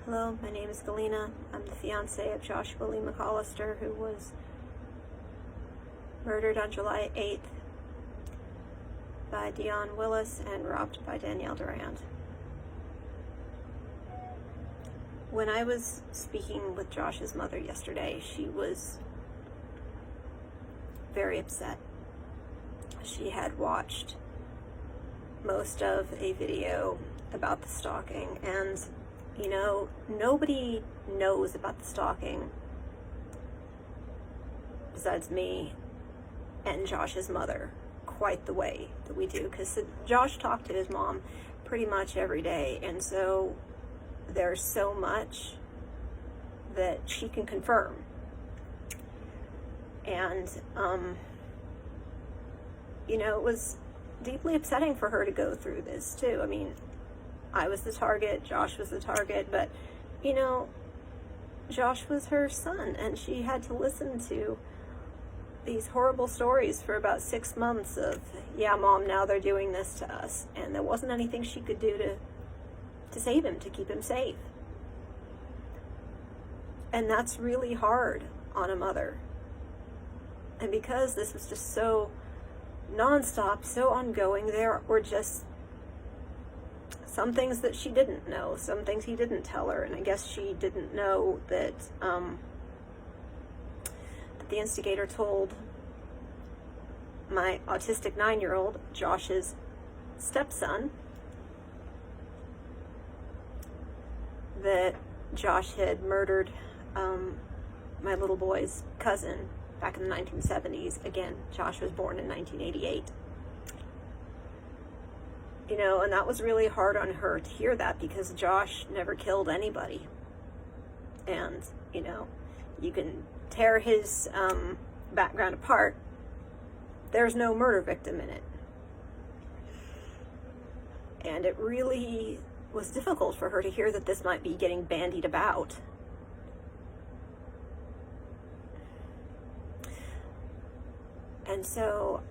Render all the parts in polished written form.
Hello, my name is Galena. I'm the fiancé of Joshua Lee McCollister, who was murdered on July 8th by Deunn Willis and robbed by Danielle Durand. When I was speaking with Josh's mother yesterday, she was very upset. She had watched most of a video about the stalking, and you know, nobody knows about the stalking besides me and Josh's mother quite the way that we do, because Josh talked to his mom pretty much every day, and so there's so much that she can confirm. And you know, it was deeply upsetting for her to go through this too. I mean, I was the target, Josh was the target, but you know, Josh was her son, and she had to listen to these horrible stories for about 6 months of, yeah, Mom, now they're doing this to us, and there wasn't anything she could do to save him, to keep him safe. And that's really hard on a mother. And because this was just so nonstop, so ongoing, there were just some things that she didn't know, some things he didn't tell her, and I guess she didn't know that the instigator told my autistic 9-year-old, Josh's stepson, that Josh had murdered my little boy's cousin back in the 1970s. Again, Josh was born in 1988. You know, and that was really hard on her to hear that, because Josh never killed anybody. And, you know, you can tear his background apart. There's no murder victim in it. And it really was difficult for her to hear that this might be getting bandied about. And so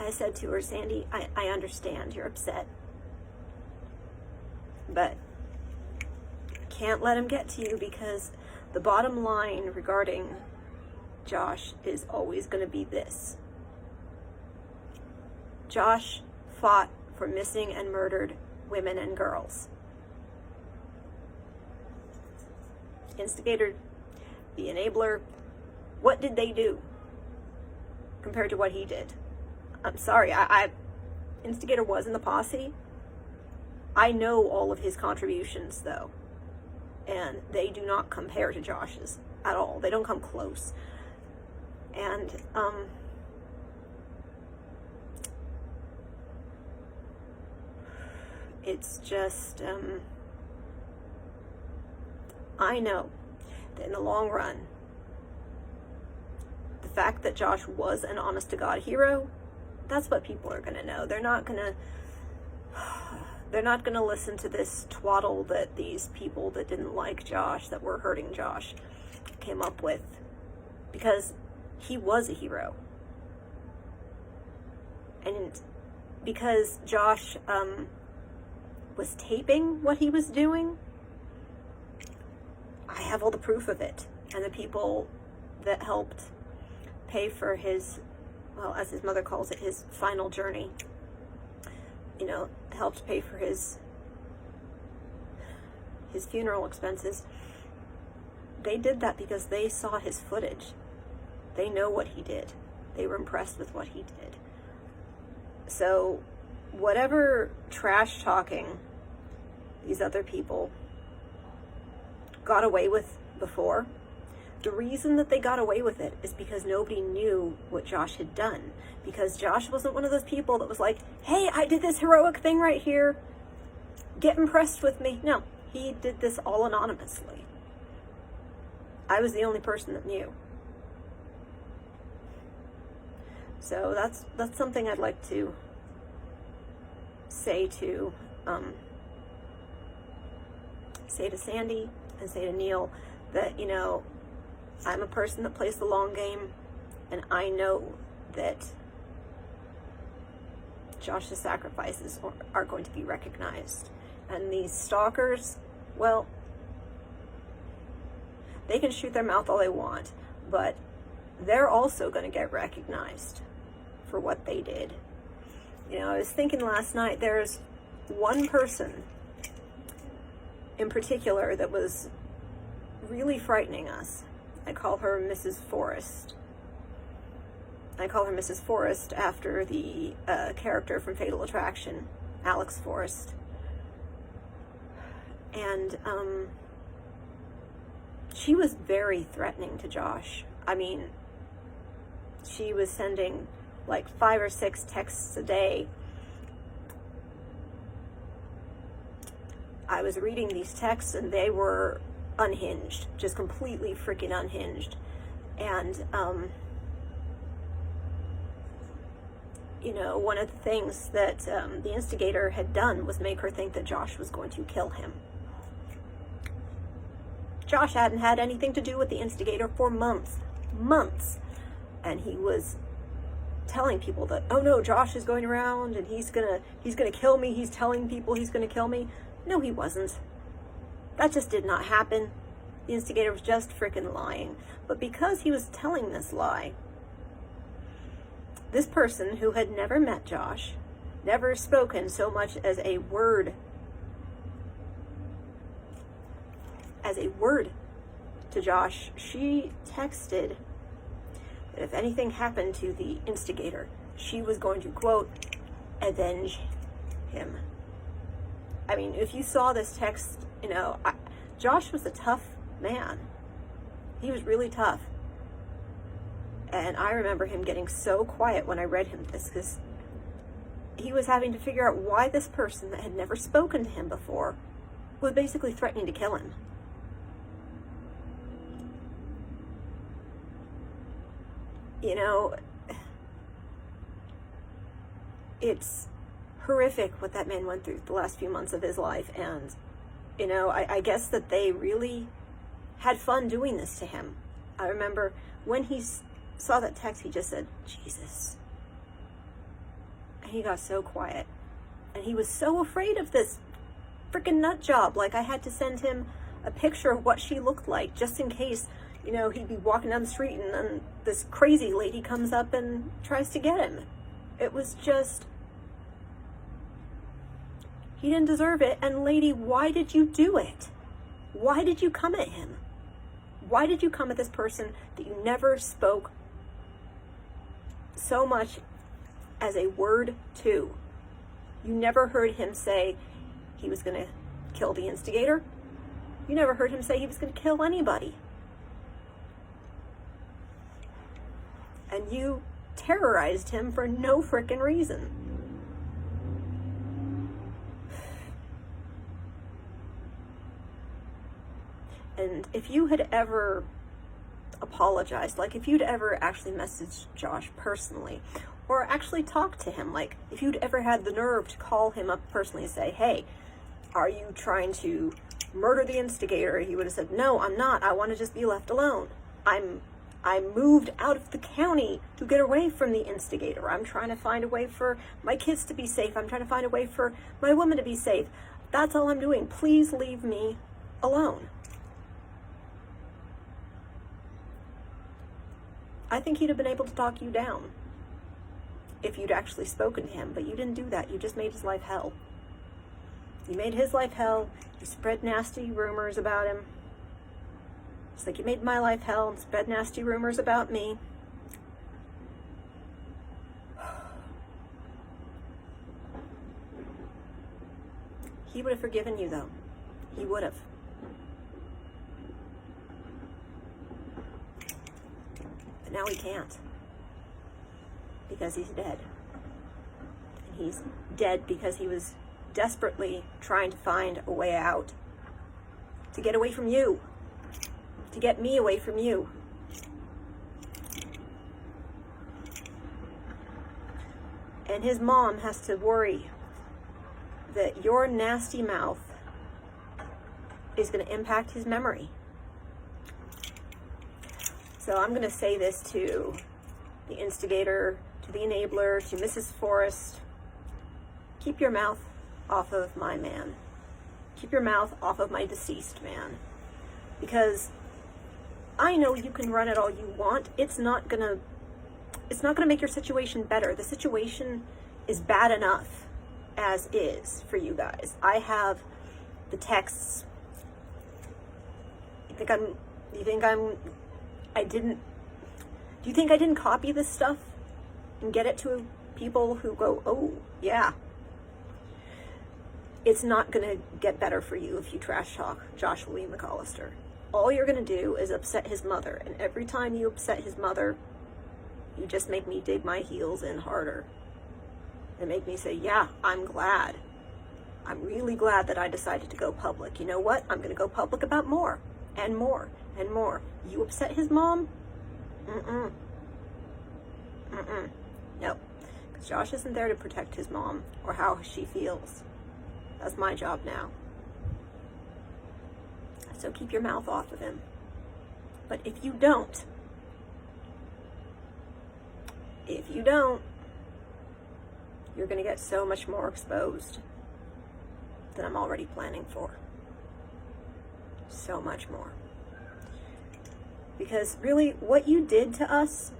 I said to her, Sandy, I understand you're upset, but can't let him get to you, because the bottom line regarding Josh is always going to be this. Josh fought for missing and murdered women and girls. Instigator, the enabler, what did they do compared to what he did? I'm sorry, Instigator was in the posse. I know all of his contributions, though, and they do not compare to Josh's at all. They don't come close. And it's just I know that in the long run, the fact that Josh was an honest-to-God hero, that's what people are going to know. They're not going to listen to this twaddle that these people that didn't like Josh, that were hurting Josh, came up with, because he was a hero. And because Josh was taping what he was doing, I have all the proof of it. And the people that helped pay for his, well, as his mother calls it, his final journey, you know, helped pay for his funeral expenses. They did that because they saw his footage. They know what he did. They were impressed with what he did. So whatever trash talking these other people got away with before, the reason that they got away with it is because nobody knew what Josh had done. Because Josh wasn't one of those people that was like, hey, I did this heroic thing right here, get impressed with me. No, he did this all anonymously. I was the only person that knew. So that's something I'd like to say to Sandy and say to Neil, that, you know, I'm a person that plays the long game, and I know that Josh's sacrifices are going to be recognized. And these stalkers, well, they can shoot their mouth all they want, but they're also going to get recognized for what they did. You know, I was thinking last night, there's one person in particular that was really frightening us. I call her Mrs. Forrest. I call her Mrs. Forrest after the character from Fatal Attraction, Alex Forrest. And she was very threatening to Josh. I mean, she was sending like 5 or 6 texts a day. I was reading these texts and they were unhinged, just completely freaking unhinged. And, you know, one of the things that the instigator had done was make her think that Josh was going to kill him. Josh hadn't had anything to do with the instigator for months. And he was telling people that, oh no, Josh is going around and he's gonna kill me. He's telling people he's gonna kill me. No, he wasn't. That just did not happen. The instigator was just freaking lying. But because he was telling this lie, this person who had never met Josh, never spoken so much as a word to Josh, she texted that if anything happened to the instigator, she was going to, quote, avenge him. I mean, if you saw this text, you know, Josh was a tough man. He was really tough. And I remember him getting so quiet when I read him this, because he was having to figure out why this person that had never spoken to him before was basically threatening to kill him. You know, it's horrific what that man went through the last few months of his life. And, you know, I guess that they really had fun doing this to him. I remember when he saw that text, he just said, Jesus. And he got so quiet. And he was so afraid of this freaking nut job. Like, I had to send him a picture of what she looked like just in case, you know, he'd be walking down the street and then this crazy lady comes up and tries to get him. It was just, he didn't deserve it. And lady, why did you do it? Why did you come at him? Why did you come at this person that you never spoke so much as a word to? You never heard him say he was going to kill the instigator. You never heard him say he was going to kill anybody. And you terrorized him for no frickin' reason. And if you had ever apologized, like if you'd ever actually messaged Josh personally, or actually talked to him, like if you'd ever had the nerve to call him up personally and say, hey, are you trying to murder the instigator? He would have said, no, I'm not. I want to just be left alone. I moved out of the county to get away from the instigator. I'm trying to find a way for my kids to be safe. I'm trying to find a way for my woman to be safe. That's all I'm doing. Please leave me alone. I think he'd have been able to talk you down if you'd actually spoken to him, but you didn't do that. You just made his life hell. You made his life hell. You spread nasty rumors about him. It's like you made my life hell and spread nasty rumors about me. He would have forgiven you, though. He would have. But now he can't. Because he's dead. And he's dead because he was desperately trying to find a way out. To get away from you. To get me away from you. And his mom has to worry that your nasty mouth is going to impact his memory. So I'm going to say this to the instigator, to the enabler, to Mrs. Forrest. Keep your mouth off of my man. keep your mouth off of my deceased man. Because I know you can run it all you want. It's not gonna make your situation better. The situation is bad enough as is for you guys. I have the texts. Do you think I didn't copy this stuff and get it to people who go, oh, yeah. It's not going to get better for you if you trash talk Joshua Lee McCollister. All you're going to do is upset his mother. And every time you upset his mother, you just make me dig my heels in harder. And make me say, yeah, I'm glad. I'm really glad that I decided to go public. You know what? I'm going to go public about more and more and more. You upset his mom? No. Because Josh isn't there to protect his mom or how she feels. That's my job now. So keep your mouth off of him. But if you don't, you're going to get so much more exposed than I'm already planning for. So much more. Because really, what you did to us,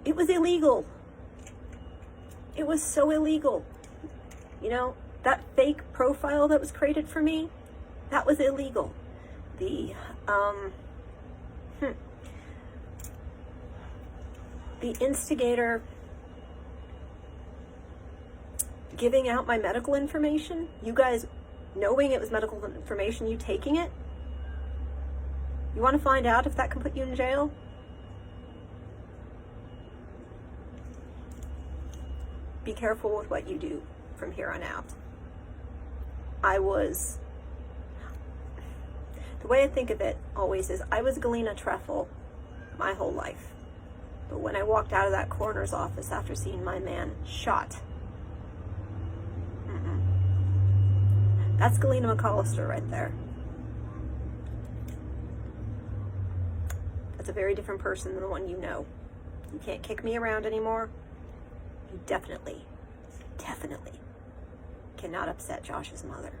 it was illegal. It was so illegal. You know, that fake profile that was created for me, that was illegal. The instigator giving out my medical information, you guys knowing it was medical information, you taking it. You want to find out if that can put you in jail? Be careful with what you do from here on out. The way I think of it always is, I was Galena Treffel my whole life. But when I walked out of that coroner's office after seeing my man shot, that's Galena McCollister right there. That's a very different person than the one you know. You can't kick me around anymore. You definitely cannot upset Josh's mother.